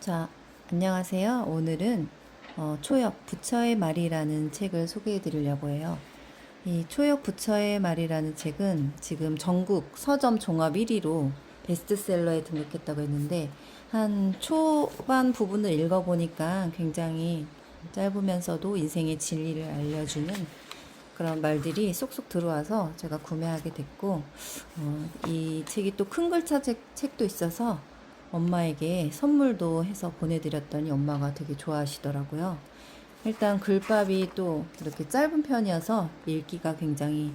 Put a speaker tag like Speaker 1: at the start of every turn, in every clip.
Speaker 1: 자, 안녕하세요. 오늘은 초역 부처의 말이라는 책을 소개해 드리려고 해요. 이 초역 부처의 말이라는 책은 지금 전국 서점 종합 1위로 베스트셀러에 등록했다고 했는데 한 초반 부분을 읽어보니까 굉장히 짧으면서도 인생의 진리를 알려주는 그런 말들이 쏙쏙 들어와서 제가 구매하게 됐고 이 책이 또 큰 글자 책도 있어서 엄마에게 선물도 해서 보내드렸더니 엄마가 되게 좋아하시더라고요. 일단 글밥이 또 이렇게 짧은 편이어서 읽기가 굉장히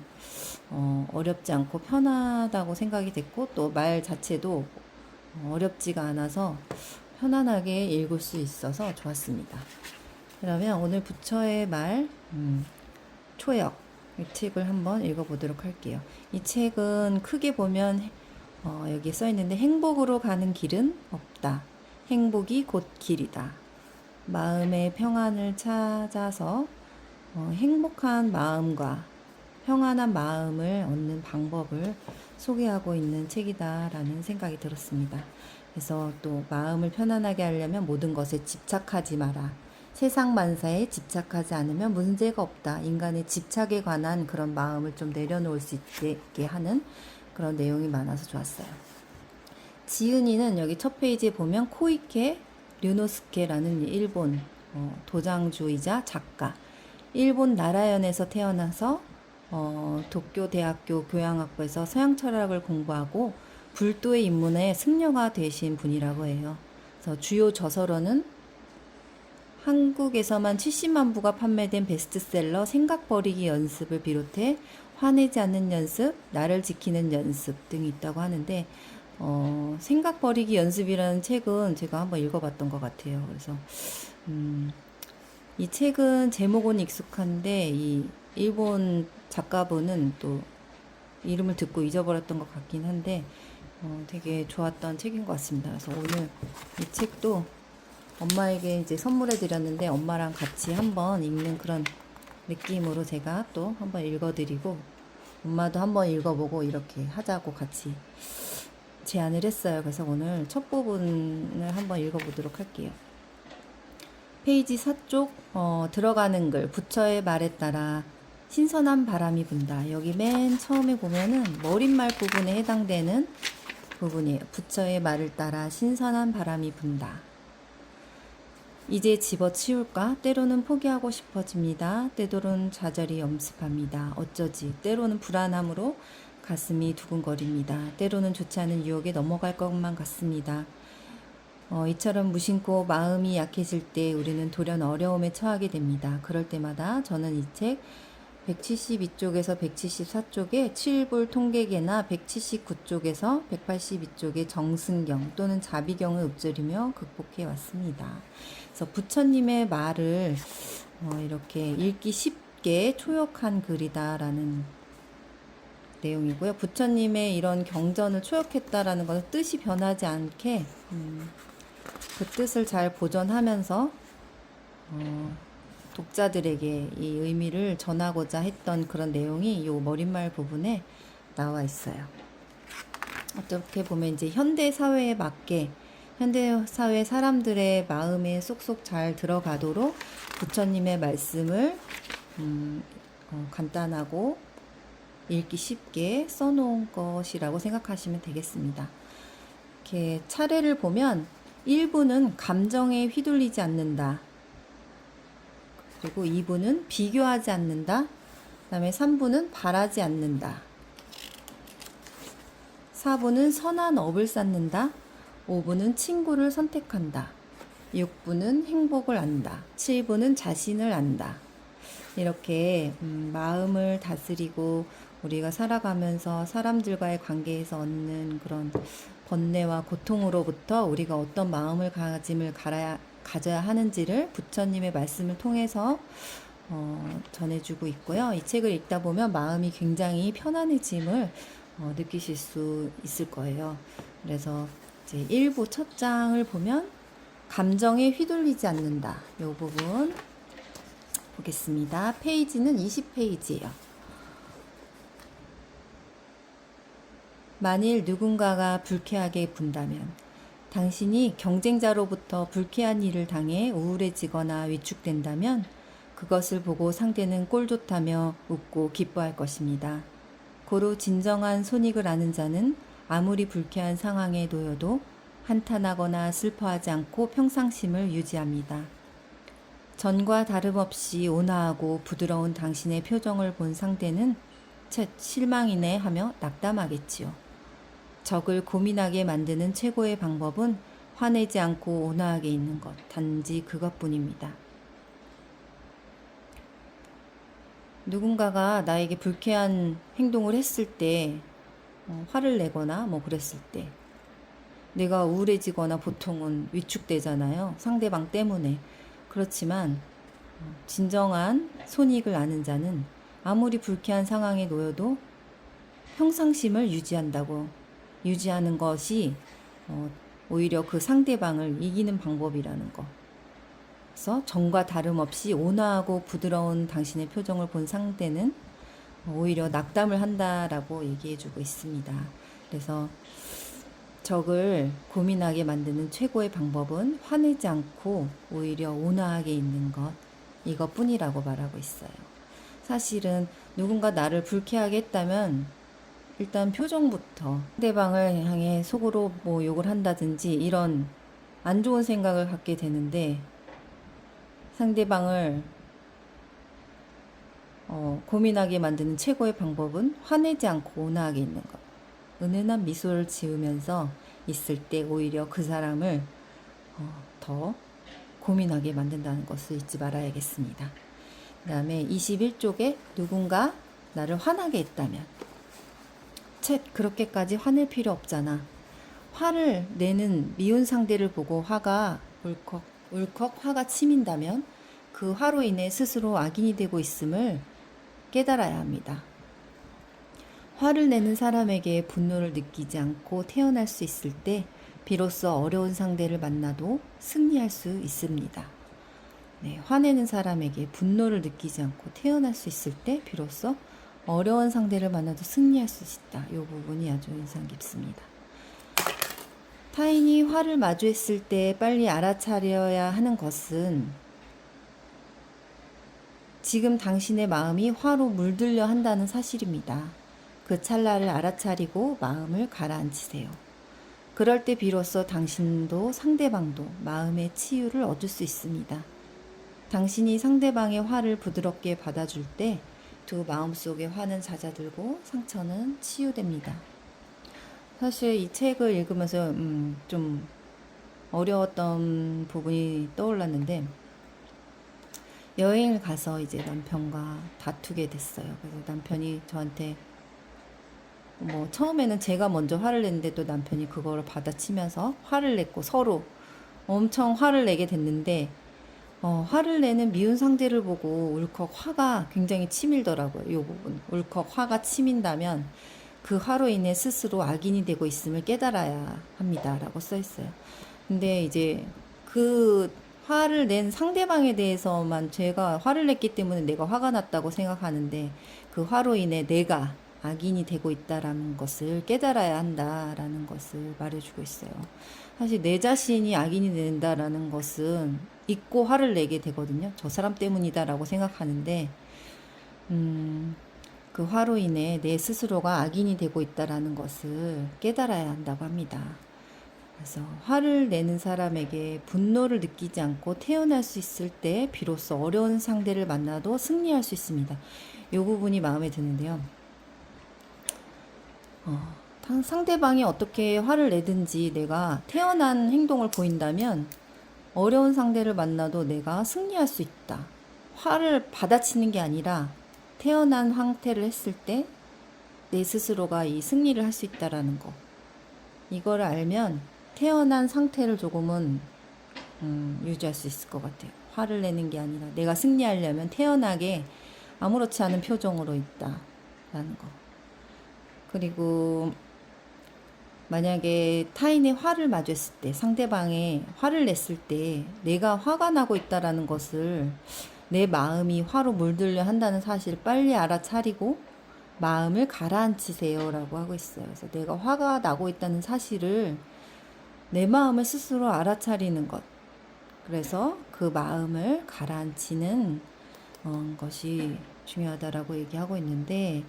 Speaker 1: 어렵지 않고 편하다고 생각이 됐고 또 말 자체도 어렵지가 않아서 편안하게 읽을 수 있어서 좋았습니다. 그러면 오늘 부처의 말 초역 이 책을 한번 읽어보도록 할게요. 이 책은 크게 보면 여기 써 있는데 행복으로 가는 길은 없다. 행복이 곧 길이다. 마음의 평안을 찾아서 행복한 마음과 평안한 마음을 얻는 방법을 소개하고 있는 책이다라는 생각이 들었습니다. 그래서 또 마음을 편안하게 하려면 모든 것에 집착하지 마라. 세상 만사에 집착하지 않으면 문제가 없다. 인간의 집착에 관한 그런 마음을 좀 내려놓을 수 있게 하는 그런 내용이 많아서 좋았어요. 지은이는 여기 첫 페이지에 보면 코이케 류노스케라는 일본 도장주의자 작가. 일본 나라현에서 태어나서 도쿄대학교 교양학부에서 서양 철학을 공부하고 불도의 입문에 승려가 되신 분이라고 해요. 그래서 주요 저서로는 한국에서만 70만 부가 판매된 베스트셀러 생각 버리기 연습을 비롯해 화내지 않는 연습, 나를 지키는 연습 등이 있다고 하는데 생각 버리기 연습이라는 책은 제가 한번 읽어봤던 것 같아요. 그래서 이 책은 제목은 익숙한데 이 일본 작가분은 또 이름을 듣고 잊어버렸던 것 같긴 한데 되게 좋았던 책인 것 같습니다. 그래서 오늘 이 책도 엄마에게 이제 선물해 드렸는데 엄마랑 같이 한번 읽는 그런 느낌으로 제가 또 한번 읽어드리고 엄마도 한번 읽어보고 이렇게 하자고 같이 제안을 했어요. 그래서 오늘 첫 부분을 한번 읽어보도록 할게요. 페이지 4쪽 들어가는 글 부처의 말에 따라 신선한 바람이 분다. 여기 맨 처음에 보면은 머릿말 부분에 해당되는 부분이에요. 부처의 말을 따라 신선한 바람이 분다. 이제 집어치울까? 때로는 포기하고 싶어집니다. 때로는 좌절이 엄습합니다. 어쩌지? 때로는 불안함으로 가슴이 두근거립니다. 때로는 좋지 않은 유혹에 넘어갈 것만 같습니다. 이처럼 무심코 마음이 약해질 때 우리는 돌연 어려움에 처하게 됩니다. 그럴 때마다 저는 이 책 172쪽에서 174쪽에 7불 통계계나 179쪽에서 182쪽의 정승경 또는 자비경을 읊조리며 극복해 왔습니다. 그래서 부처님의 말을 이렇게 읽기 쉽게 초역한 글이다라는 내용이고요. 부처님의 이런 경전을 초역했다라는 것은 뜻이 변하지 않게 그 뜻을 잘 보존하면서 독자들에게 이 의미를 전하고자 했던 그런 내용이 이 머릿말 부분에 나와 있어요. 어떻게 보면 이제 현대 사회에 맞게 현대 사회 사람들의 마음에 쏙쏙 잘 들어가도록 부처님의 말씀을 간단하고 읽기 쉽게 써놓은 것이라고 생각하시면 되겠습니다. 이렇게 차례를 보면 1부는 감정에 휘둘리지 않는다. 그리고 2부는 비교하지 않는다. 그 다음에 3부는 바라지 않는다. 4부는 선한 업을 쌓는다. 5부는 친구를 선택한다. 6부는 행복을 안다. 7부는 자신을 안다. 이렇게 마음을 다스리고 우리가 살아가면서 사람들과의 관계에서 얻는 그런 번뇌와 고통으로부터 우리가 어떤 마음을 가져야 하는지를 부처님의 말씀을 통해서 전해주고 있고요. 이 책을 읽다 보면 마음이 굉장히 편안해짐을 느끼실 수 있을 거예요. 그래서 이제 1부 첫 장을 보면 감정에 휘둘리지 않는다. 이 부분 보겠습니다. 페이지는 20페이지예요. 만일 누군가가 불쾌하게 군다면 당신이 경쟁자로부터 불쾌한 일을 당해 우울해지거나 위축된다면 그것을 보고 상대는 꼴 좋다며 웃고 기뻐할 것입니다. 고로 진정한 손익을 아는 자는 아무리 불쾌한 상황에 놓여도 한탄하거나 슬퍼하지 않고 평상심을 유지합니다. 전과 다름없이 온화하고 부드러운 당신의 표정을 본 상대는 쳇 실망이네 하며 낙담하겠지요. 적을 고민하게 만드는 최고의 방법은 화내지 않고 온화하게 있는 것, 단지 그것뿐입니다. 누군가가 나에게 불쾌한 행동을 했을 때, 화를 내거나 뭐 그랬을 때, 내가 우울해지거나 보통은 위축되잖아요. 상대방 때문에. 그렇지만 진정한 손익을 아는 자는 아무리 불쾌한 상황에 놓여도 평상심을 유지하는 것이 오히려 그 상대방을 이기는 방법이라는 거. 그래서 전과 다름없이 온화하고 부드러운 당신의 표정을 본 상대는 오히려 낙담을 한다라고 얘기해주고 있습니다. 그래서 적을 고민하게 만드는 최고의 방법은 화내지 않고 오히려 온화하게 있는 것, 이것뿐이라고 말하고 있어요. 사실은 누군가 나를 불쾌하게 했다면 일단 표정부터 상대방을 향해 속으로 뭐 욕을 한다든지 이런 안 좋은 생각을 갖게 되는데, 상대방을 고민하게 만드는 최고의 방법은 화내지 않고 온화하게 있는 것. 은은한 미소를 지으면서 있을 때 오히려 그 사람을 더 고민하게 만든다는 것을 잊지 말아야겠습니다. 그 다음에 21쪽에 누군가 나를 화나게 했다면, 그렇게까지 화낼 필요 없잖아. 화를 내는 미운 상대를 보고 화가 울컥 화가 치민다면 그 화로 인해 스스로 악인이 되고 있음을 깨달아야 합니다. 화를 내는 사람에게 분노를 느끼지 않고 태어날 수 있을 때 비로소 어려운 상대를 만나도 승리할 수 있습니다. 네, 화내는 사람에게 분노를 느끼지 않고 태어날 수 있을 때 비로소 어려운 상대를 만나도 승리할 수 있다. 이 부분이 아주 인상 깊습니다. 타인이 화를 마주했을 때 빨리 알아차려야 하는 것은 지금 당신의 마음이 화로 물들려 한다는 사실입니다. 그 찰나를 알아차리고 마음을 가라앉히세요. 그럴 때 비로소 당신도 상대방도 마음의 치유를 얻을 수 있습니다. 당신이 상대방의 화를 부드럽게 받아줄 때 두 마음속의 화는 잦아들고 상처는 치유됩니다. 사실 이 책을 읽으면서 좀 어려웠던 부분이 떠올랐는데, 여행을 가서 이제 남편과 다투게 됐어요. 그래서 남편이 저한테 처음에는 제가 먼저 화를 냈는데 또 남편이 그거를 받아치면서 화를 냈고 서로 엄청 화를 내게 됐는데, 화를 내는 미운 상대를 보고 울컥 화가 굉장히 치밀더라고요. 이 부분. 울컥 화가 치민다면 그 화로 인해 스스로 악인이 되고 있음을 깨달아야 합니다. 라고 써 있어요. 근데 이제 그 화를 낸 상대방에 대해서만 제가 화를 냈기 때문에 내가 화가 났다고 생각하는데, 그 화로 인해 내가 악인이 되고 있다라는 것을 깨달아야 한다라는 것을 말해주고 있어요. 사실 내 자신이 악인이 된다라는 것은 잊고 화를 내게 되거든요. 저 사람 때문이다라고 생각하는데, 그 화로 인해 내 스스로가 악인이 되고 있다라는 것을 깨달아야 한다고 합니다. 그래서 화를 내는 사람에게 분노를 느끼지 않고 태어날 수 있을 때 비로소 어려운 상대를 만나도 승리할 수 있습니다. 이 부분이 마음에 드는데요. 상대방이 어떻게 화를 내든지 내가 태어난 행동을 보인다면 어려운 상대를 만나도 내가 승리할 수 있다. 화를 받아치는 게 아니라 태어난 황태를 했을 때 내 스스로가 이 승리를 할 수 있다라는 거. 이거를 알면 태어난 상태를 조금은 유지할 수 있을 것 같아요. 화를 내는 게 아니라 내가 승리하려면 태어나게 아무렇지 않은 표정으로 있다라는 거. 그리고 만약에 타인의 화를 마주했을 때, 상대방의 화를 냈을 때 내가 화가 나고 있다라는 것을, 내 마음이 화로 물들려 한다는 사실을 빨리 알아차리고 마음을 가라앉히세요 라고 하고 있어요. 그래서 내가 화가 나고 있다는 사실을 내 마음을 스스로 알아차리는 것. 그래서 그 마음을 가라앉히는 것이 중요하다라고 얘기하고 있는데,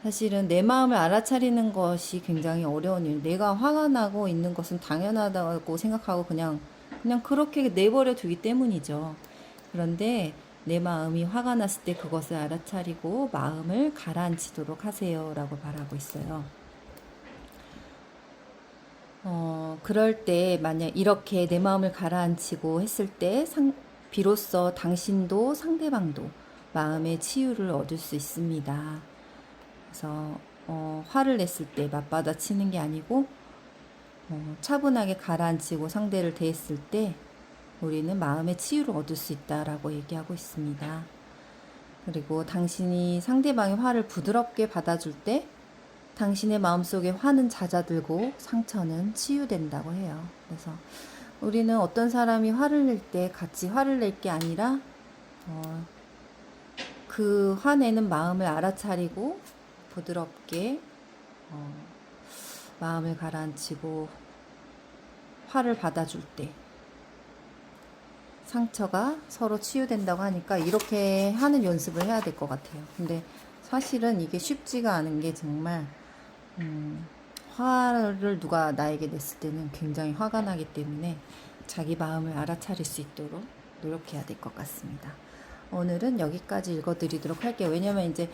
Speaker 1: 사실은 내 마음을 알아차리는 것이 굉장히 어려운 일. 내가 화가 나고 있는 것은 당연하다고 생각하고 그냥 그렇게 내버려 두기 때문이죠. 그런데 내 마음이 화가 났을 때 그것을 알아차리고 마음을 가라앉히도록 하세요라고 말하고 있어요. 그럴 때 만약 이렇게 내 마음을 가라앉히고 했을 때 비로소 당신도 상대방도 마음의 치유를 얻을 수 있습니다. 그래서 화를 냈을 때 맞받아치는 게 아니고 차분하게 가라앉히고 상대를 대했을 때 우리는 마음의 치유를 얻을 수 있다라고 얘기하고 있습니다. 그리고 당신이 상대방의 화를 부드럽게 받아줄 때 당신의 마음속에 화는 잦아들고 상처는 치유된다고 해요. 그래서 우리는 어떤 사람이 화를 낼 때 같이 화를 낼 게 아니라 그 화내는 마음을 알아차리고 부드럽게 마음을 가라앉히고 화를 받아줄 때 상처가 서로 치유된다고 하니까 이렇게 하는 연습을 해야 될 것 같아요. 근데 사실은 이게 쉽지가 않은 게 정말 화를 누가 나에게 냈을 때는 굉장히 화가 나기 때문에 자기 마음을 알아차릴 수 있도록 노력해야 될 것 같습니다. 오늘은 여기까지 읽어드리도록 할게요. 왜냐면 이제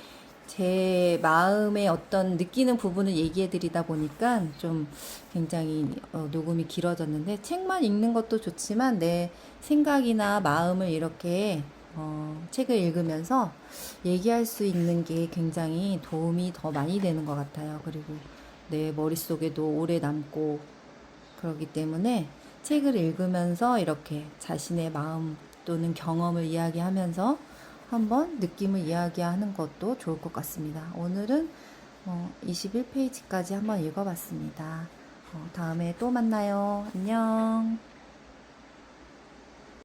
Speaker 1: 제 마음의 어떤 느끼는 부분을 얘기해 드리다 보니까 좀 굉장히 녹음이 길어졌는데, 책만 읽는 것도 좋지만 내 생각이나 마음을 이렇게 책을 읽으면서 얘기할 수 있는 게 굉장히 도움이 더 많이 되는 것 같아요. 그리고 내 머릿속에도 오래 남고 그렇기 때문에 책을 읽으면서 이렇게 자신의 마음 또는 경험을 이야기하면서 한번 느낌을 이야기하는 것도 좋을 것 같습니다. 오늘은 21페이지까지 한번 읽어봤습니다. 다음에 또 만나요. 안녕.